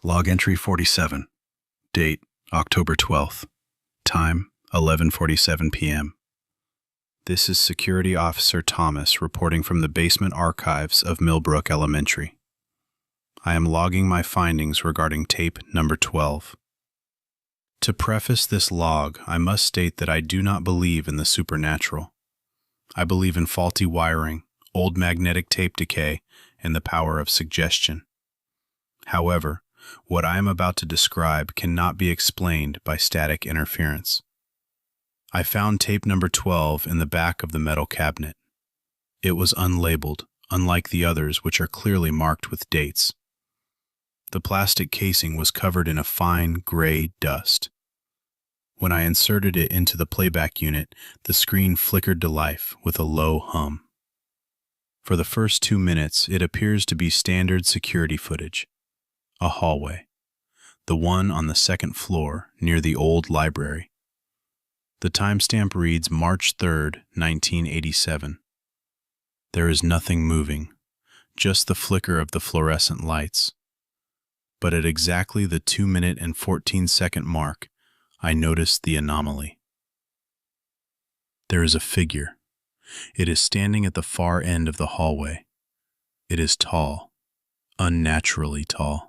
Log entry 47. Date, October 12th. Time, 11:47 p.m. This is Security Officer Thomas reporting from the basement archives of Millbrook Elementary. I am logging my findings regarding tape number 12. To preface this log, I must state that I do not believe in the supernatural. I believe in faulty wiring, old magnetic tape decay, and the power of suggestion. However, what I am about to describe cannot be explained by static interference. I found tape number 12 in the back of the metal cabinet. It was unlabeled, unlike the others which are clearly marked with dates. The plastic casing was covered in a fine gray dust. When I inserted it into the playback unit, the screen flickered to life with a low hum. For the first 2 minutes, it appears to be standard security footage. A hallway, the one on the second floor near the old library. The timestamp reads March 3rd, 1987. There is nothing moving, just the flicker of the fluorescent lights. But at exactly the 2-minute and 14-second mark, I noticed the anomaly. There is a figure. It is standing at the far end of the hallway. It is tall, unnaturally tall.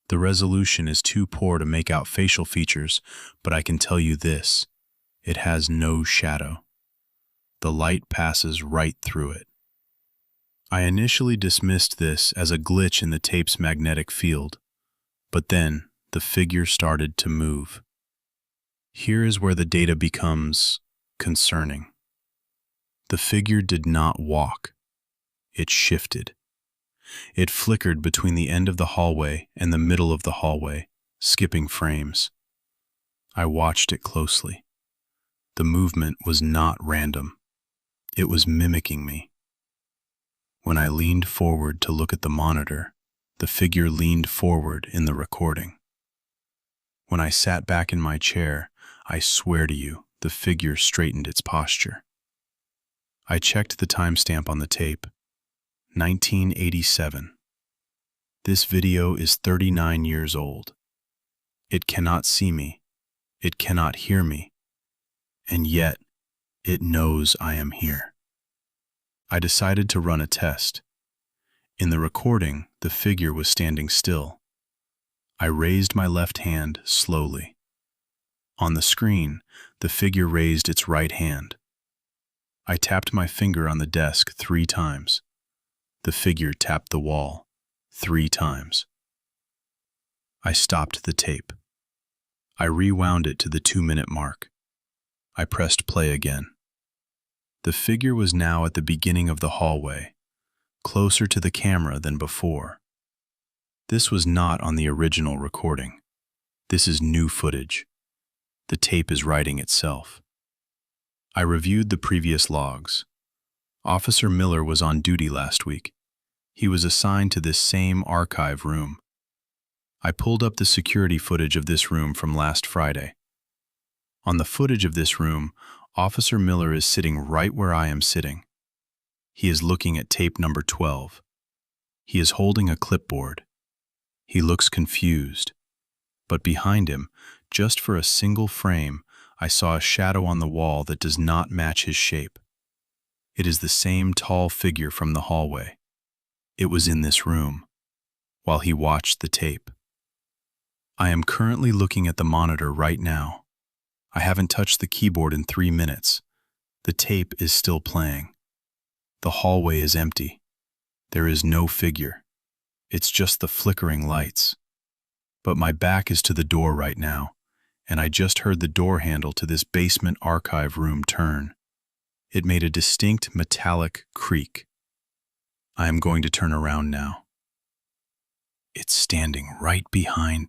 The resolution is too poor to make out facial features, but I can tell you this: it has no shadow. The light passes right through it. I initially dismissed this as a glitch in the tape's magnetic field, but then the figure started to move. Here is where the data becomes concerning. The figure did not walk. It shifted. It flickered between the end of the hallway and the middle of the hallway, skipping frames. I watched it closely. The movement was not random. It was mimicking me. When I leaned forward to look at the monitor, the figure leaned forward in the recording. When I sat back in my chair, I swear to you, the figure straightened its posture. I checked the timestamp on the tape. 1987. This video is 39 years old. It cannot see me. It cannot hear me. And yet, it knows I am here. I decided to run a test. In the recording, the figure was standing still. I raised my left hand slowly. On the screen, the figure raised its right hand. I tapped my finger on the desk 3 times. The figure tapped the wall 3 times. I stopped the tape. I rewound it to the 2-minute mark. I pressed play again. The figure was now at the beginning of the hallway, closer to the camera than before. This was not on the original recording. This is new footage. The tape is writing itself. I reviewed the previous logs. Officer Miller was on duty last week. He was assigned to this same archive room. I pulled up the security footage of this room from last Friday. On the footage of this room, Officer Miller is sitting right where I am sitting. He is looking at tape number 12. He is holding a clipboard. He looks confused. But behind him, just for a single frame, I saw a shadow on the wall that does not match his shape. It is the same tall figure from the hallway. It was in this room, while he watched the tape. I am currently looking at the monitor right now. I haven't touched the keyboard in 3 minutes. The tape is still playing. The hallway is empty. There is no figure. It's just the flickering lights. But my back is to the door right now, and I just heard the door handle to this basement archive room turn. It made a distinct metallic creak. I am going to turn around now. It's standing right behind